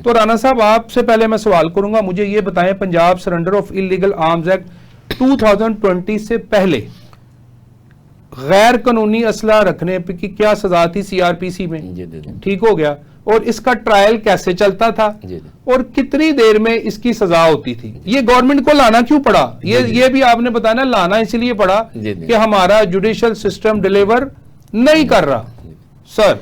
तो राना साहब आपसे पहले मैं सवाल करूंगा, मुझे ये बताएं Punjab surrender of illegal arms act 2020 से पहले गैर कानूनी असला रखने की क्या सजा थी सीआरपीसी में? ठीक हो गया। और इसका ट्रायल कैसे चलता था और कितनी देर में इसकी सजा होती थी? ये गवर्नमेंट को लाना क्यों पड़ा? ये भी आपने बताया ना, लाना इसलिए पड़ा कि हमारा जुडिशियल सिस्टम डिलीवर नहीं कर रहा। सर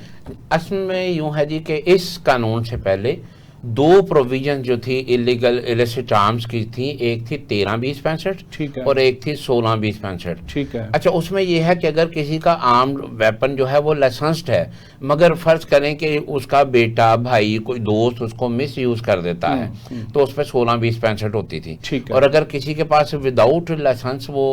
असल में यूं है जी कि इस कानून से पहले दो प्रोविजन जो थी इलीगल इलिसिट आर्म्स की थी, एक थी 13-20-65 और एक थी 16-20-65। ठीक है। अच्छा, उसमें यह है कि अगर किसी का आर्म्ड वेपन जो है वो लाइसेंस्ड है, मगर फर्ज करें कि उसका बेटा, भाई, कोई दोस्त उसको मिस यूज कर देता है, तो उस पर 16-20-65 होती थी। और अगर किसी के पास विदाउट लाइसेंस वो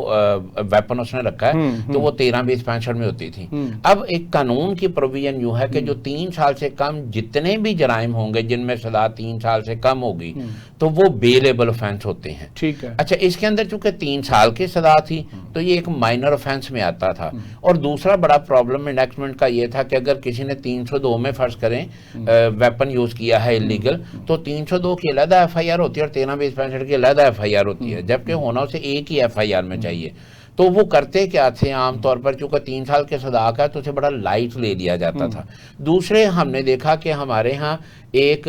वेपन उसने रखा है तो वो 13-20-65 में होती थी। अब एक कानून की प्रोविजन यूं है कि जो 3 साल से कम जितने भी जराइम होंगे जिनमें 3 साल से कम होगी तो वो बेलेबल ऑफेंस होते हैं। ठीक है। अच्छा, इसके अंदर चूंकि 3 साल की सजा थी तो ये एक माइनर ऑफेंस में आता था। और दूसरा बड़ा प्रॉब्लम इनेक्टमेंट का ये था कि अगर किसी ने 302 में फर्ज करें वेपन यूज किया है इलीगल, तो 302 की अलग एफआईआर होती है और 13-20-65 की अलग एफआईआर होती है, जबकि होना उसे एक ही एफआईआर में चाहिए। तो वो करते क्या थे आमतौर पर, चूंकि 3 साल के सजा का तो उसे बड़ा लाइट ले लिया जाता था। दूसरे हमने देखा कि हमारे यहाँ एक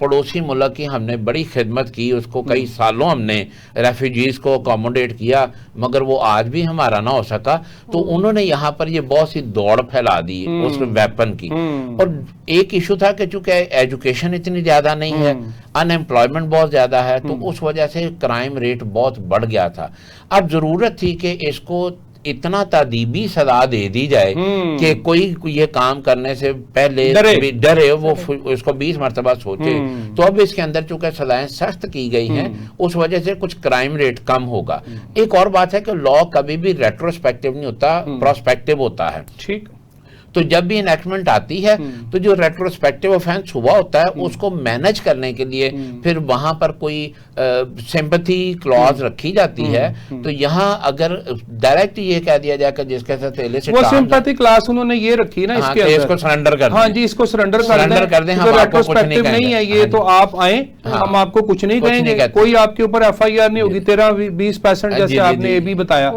पड़ोसी मुल्क की हमने बड़ी खिदमत की, उसको कई सालों हमने रेफ्यूजीज को अकोमोडेट किया, मगर वो आज भी हमारा ना हो सका। तो उन्होंने यहाँ पर ये बहुत सी दौड़ फैला दी उस वेपन की। और एक इशू था कि चूंकि एजुकेशन इतनी ज्यादा नहीं है, अनएम्प्लॉयमेंट बहुत ज्यादा है, तो उस वजह से क्राइम रेट बहुत बढ़ गया था। अब जरूरत थी कि इसको इतना तादीबी सजा दे दी जाए कि कोई ये काम करने से पहले डरे, वो इसको 20 मरतबा सोचे। तो अब इसके अंदर चूंकि सजाएं सख्त की गई हैं, उस वजह से कुछ क्राइम रेट कम होगा। एक और बात है कि लॉ कभी भी रेट्रोस्पेक्टिव नहीं होता, प्रोस्पेक्टिव होता है। ठीक। तो जब भी इनेक्टमेंट आती है तो जो रेट्रोस्पेक्टिव ऑफेंस हुआ होता है उसको मैनेज करने के लिए फिर वहां पर कोई सिंपैथी क्लॉज रखी जाती है। तो यहाँ अगर डायरेक्ट ये कह दिया जाए कि जिसके साथ वो सिंपैथी क्लास उन्होंने ये रखी ना इसके अंदर, इसको सरेंडर कर दें। हाँ जी, इसको सरेंडर कर दें, हम आपको कुछ नहीं है ये, तो आप आए, हम आपको कुछ नहीं कहेंगे, कोई आपके ऊपर एफआईआर नहीं होगी। 13-20-65 जैसे आपने ये भी बताया,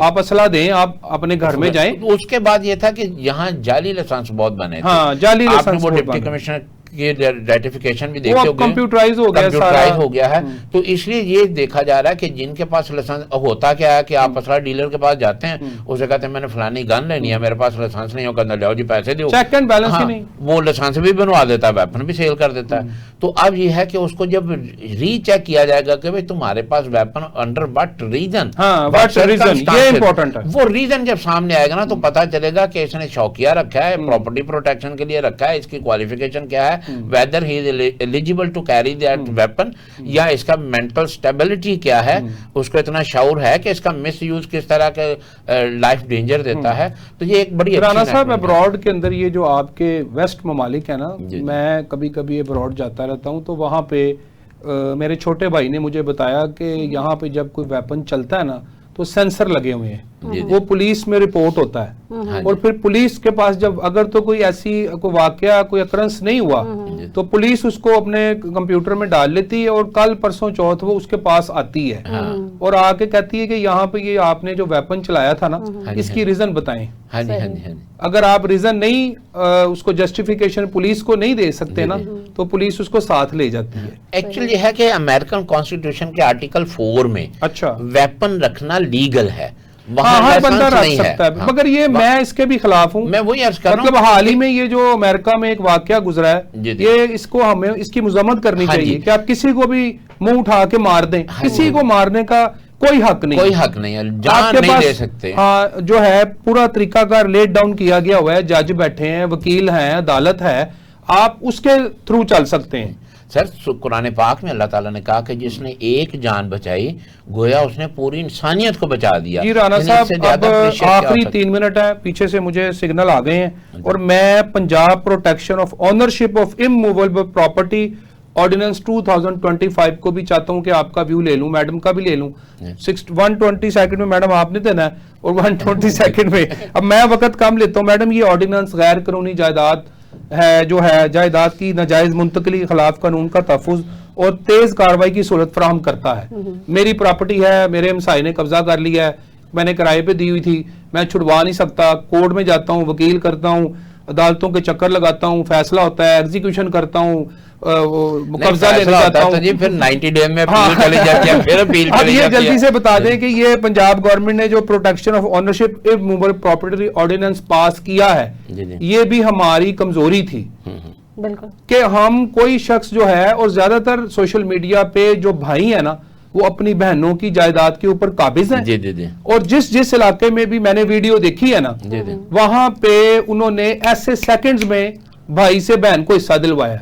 आप असला दें, आप अपने घर में जाएं। उसके बाद ये था कि यहाँ जाली लाइसेंस बहुत बने थे। हाँ, जाली लाइसेंस। वो डिप्टी कमिश्नर की रेटिफिकेशन भी देखते हो, कंप्यूटराइज हो गया है। तो इसलिए ये देखा जा रहा है कि जिनके पास लाइसेंस, होता क्या है कि आप असला डीलर के पास जाते हैं, उसे कहते हैं मैंने फलानी गन लेनी है, मेरे पास लाइसेंस नहीं होगा, जाओ जी पैसे दो, चेक एंड बैलेंस ही नहीं, वो लाइसेंस भी बनवा देता है, वेपन भी सेल कर देता है। तो अब ये है कि उसको जब रीचेक किया जाएगा कि भाई तुम्हारे पास वेपन अंडर व्हाट रीजन, ये इंपॉर्टेंट है, वो रीजन जब सामने आएगा ना तो पता चलेगा कि इसने शौकिया रखा है, प्रॉपर्टी प्रोटेक्शन के लिए रखा है, इसकी क्वालिफिकेशन क्या है, whether he is eligible to carry that weapon, या इसका मेंटल स्टेबिलिटी क्या है, उसको इतना शाउर है कि इसका मिस यूज किस तरह के लाइफ डेंजर देता है। तो ये एक बड़ी राना साहब, अब्रॉड के अंदर ये जो आपके वेस्ट ममालिक है ना, मैं कभी कभी अब्रॉड जाता रहता हूँ, तो वहाँ पे मेरे छोटे भाई ने मुझे बताया कि यहाँ पे जब कोई वेपन चलता है ना तो सेंसर लगे हुए हैं, वो पुलिस में रिपोर्ट होता है, और फिर पुलिस के पास जब अगर तो कोई ऐसी कोई वाकया, कोई अकरंस नहीं हुआ तो पुलिस उसको अपने कंप्यूटर में डाल लेती है, और कल परसों चौथ वो उसके पास आती है और आके कहती है कि यहाँ पे ये आपने जो वेपन चलाया था ना, इसकी रीजन बताएं। अगर आप रीजन नहीं, उसको जस्टिफिकेशन पुलिस को नहीं दे सकते ना, तो पुलिस उसको साथ ले जाती है। एक्चुअली है कि अमेरिकन कॉन्स्टिट्यूशन के आर्टिकल 4 में अच्छा वेपन रखना लीगल है, हर बंदा रख सकता है, मगर ये मैं इसके भी खिलाफ हूँ। मैं वही अर्ज कर रहा हूँ, मतलब हाल ही में ये जो अमेरिका में एक वाकया गुजरा है, ये इसको हमें इसकी मजम्मत करनी चाहिए कि आप किसी को भी मुंह उठा के मार दें, किसी को मारने का कोई हक नहीं, कोई हक नहीं है, जान नहीं दे सकते। हाँ, जो है पूरा तरीकाकार लेट डाउन किया गया हुआ है, जज बैठे हैं, वकील हैं, अदालत है, आप उसके थ्रू चल सकते हैं। सर, कुरान पाक में अल्लाह ताला ने कहा कि जिसने एक जान बचाई गोया उसने पूरी इंसानियत को बचा दिया। जी राना साहब, अब आखिरी 3 मिनट है, पीछे से मुझे सिग्नल आ गए हैं, और मैं Punjab protection of ownership of immovable property ordinance 2025 को भी चाहता हूं कि आपका व्यू ले लूं, मैडम का भी ले लूं। 120 सेकंड में मैडम आपने देना है, और 120 सेकंड में अब मैं वक्त कम लेता हूं। मैडम, ये ऑर्डिनेंस गैर कानूनी जायदाद है जो है जायदाद की नाजायज मुंतकली के खिलाफ कानून का तहफ़्फ़ुज़ और तेज कार्रवाई की सहूलत फराहम करता है। मेरी प्रॉपर्टी है, मेरे हमसाये ने कब्जा कर लिया है, मैंने किराए पे दी हुई थी, मैं छुड़वा नहीं सकता, कोर्ट में जाता हूँ, वकील करता हूँ, अदालतों के चक्कर लगाता हूँ, फैसला होता है, एग्जीक्यूशन करता हूँ, कब्जा लेने जाता हूँ, जी फिर 90 डे में अपील चली जाती है, फिर अपील अब चली ये जाती है। जल्दी से बता दें कि ये पंजाब गवर्नमेंट ने जो protection of ownership immovable property ordinance pass किया है, ये भी हमारी कमजोरी थी बिल्कुल कि हम कोई शख्स जो है, और ज्यादातर सोशल मीडिया पे जो भाई है ना, वो अपनी बहनों की जायदाद के ऊपर काबिज हैं। जी जी जी। और जिस इलाके में भी मैंने वीडियो देखी है ना, वहां पे उन्होंने ऐसे सेकंड्स में भाई से बहन को हिस्सा दिलवाया।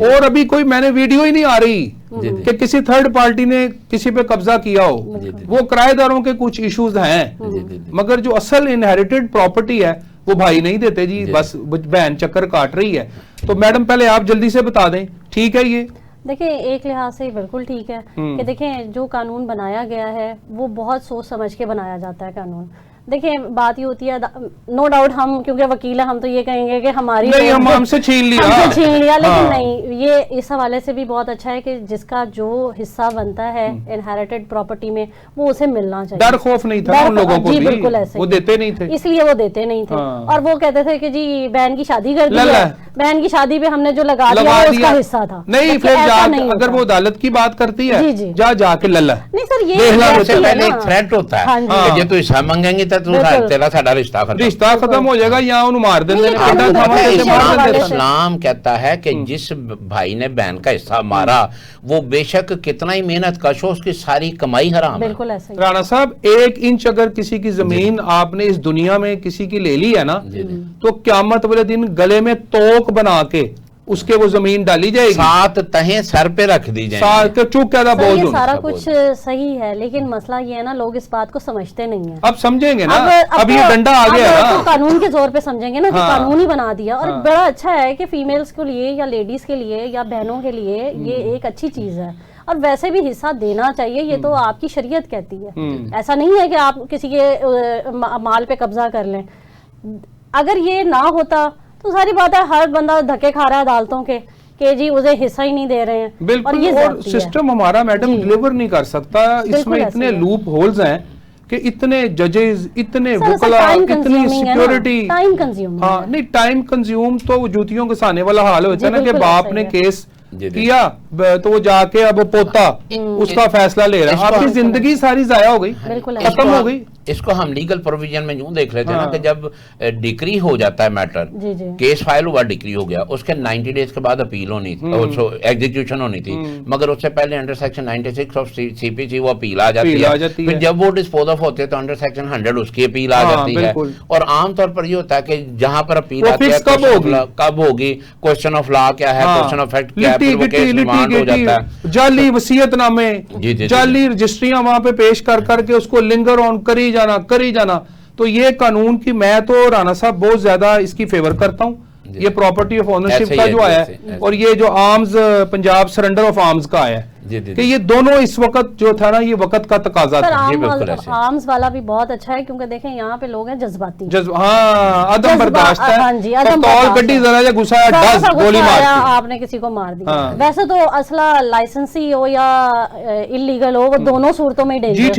और अभी कोई मैंने वीडियो ही नहीं आ रही कि किसी थर्ड पार्टी ने किसी पे कब्जा किया हो। वो किराएदारों के कुछ इश्यूज हैं, मगर जो असल इनहेरिटेड प्रॉपर्टी है वो भाई नहीं देते जी, बस बहन चक्कर काट रही है। तो मैडम पहले आप जल्दी से बता दें, ठीक है? ये देखिए एक लिहाज से बिल्कुल ठीक है कि देखें जो कानून बनाया गया है वो बहुत सोच समझ के बनाया जाता है कानून। देखिए बात ये होती है, नो डाउट हम क्योंकि वकील है हम तो ये कहेंगे कि हमारी नहीं, हमसे छीन लिया, लेकिन हाँ। नहीं, ये इस हवाले से भी बहुत अच्छा है कि जिसका जो हिस्सा बनता है इनहेरिटेड प्रॉपर्टी में वो उसे मिलना चाहिए। डर खौफ नहीं था उन लोगों को जी भी, बिल्कुल ऐसे वो देते नहीं थे, इसलिए वो देते नहीं थे। हाँ। और वो कहते थे कि जी बहन की शादी कर दी है, बहन की शादी पे हमने जो लगा दिया वो उसका हिस्सा था। नहीं, फिर अगर वो अदालत की बात करती है, जा जाके लल्ला। नहीं सर, ये पहले एक थ्रेट होता है कि जे तू हिस्सा मांगेंगे तो तेरा साडा रिश्ता खत्म हो जाएगा, या उन्हें मार देंगे। इस्लाम कहता है कि जिस भाई ने बहन का हिस्सा मारा वो बेशक कितना ही मेहनत कश हो, उसकी सारी कमाई हराम। बिल्कुल ऐसे ही। राणा साहब, 1 इंच अगर किसी की जमीन आपने इस दुनिया में किसी की ले ली है ना, तो क़यामत वाले दिन गले में तोक बना के उसके वो जमीन डाली जाएगी, 7 तहें सर पे रख दी जाएंगी। चुप क्या था बोल दो। सारा कुछ सही है, लेकिन मसला ये है ना, लोग इस बात को समझते नहीं है। अब समझेंगे ना, अब ये डंडा आ गया ना, तो कानून के जोर पे समझेंगे ना कि कानून ही बना दिया। और बड़ा अच्छा है कि फीमेल्स के लिए या लेडीज के लिए या बहनों के लिए ये एक अच्छी चीज है। और वैसे भी हिस्सा देना चाहिए, ये तो आपकी शरीयत कहती है। ऐसा नहीं है कि आप किसी के माल पे कब्जा कर लें। अगर ये ना होता तो सारी बात है, हर बंदा धक्के खा रहा है अदालतों के जी उसे हिस्सा ही नहीं दे रहे हैं। बिल्कुल, और सिस्टम हमारा मैडम डिलीवर नहीं कर सकता। इसमें इतने लूप होल्स हैं कि इतने जजेस, इतने वकला, इतनी सिक्योरिटी, टाइम कंज्यूम। हाँ नहीं, टाइम कंज्यूम तो जूतियों के साने वाला हाल होता है ना कि बाप ने केस किया तो वो जाके अब पोता उसका फैसला ले रहा है, आपकी जिंदगी सारी जाया हो गई, खत्म हो गई। इसको हम लीगल प्रोविजन में यूं देख लेते हैं ना कि जब डिक्री हो जाता है मैटर, केस फाइल हुआ, डिक्री हो गया, उसके 90 डेज के बाद अपील होनी थी, एग्जीक्यूशन होनी थी, मगर उससे पहले अंडर सेक्शन 96 ऑफ सीपीसी वो अपील आ जाती है। फिर जब वो डिस्पोज ऑफ होते हैं तो अंडर सेक्शन 100 उसकी अपील आ जाती है। और आमतौर पर ये होता है कि जहां पर अपील आती है कब होगी, क्वेश्चन ऑफ लॉ क्या है, क्वेश्चन ऑफ फैक्ट क्या है, फिर वो केस रिमांड हो जाता है। जाली वसीयतनामे, जाली रजिस्ट्रियां वहां पे पेश कर करके उसको लिंगर ऑन करी जाना। तो ये कानून की मैं तो राणा साहब बहुत ज्यादा इसकी फेवर करता हूँ। ये प्रॉपर्टी ऑफ ओनरशिप का जो आया है और ये जो arms Punjab surrender of arms का आया है कि ये दोनों इस वक्त जो था ना, ये वक्त का तकाजा था। आर्म्स वाला भी बहुत अच्छा है क्योंकि देखें यहाँ पे लोग हैं जज्बाती, हाँ, अदम बर्दाश्त है। हाँ जी, अदम गड्डी जरा गुस्सा गोली मार आपने किसी को मार दिया। वैसे तो असला लाइसेंसी हो या इलीगल हो, वो दोनों सूरतों में डेंजर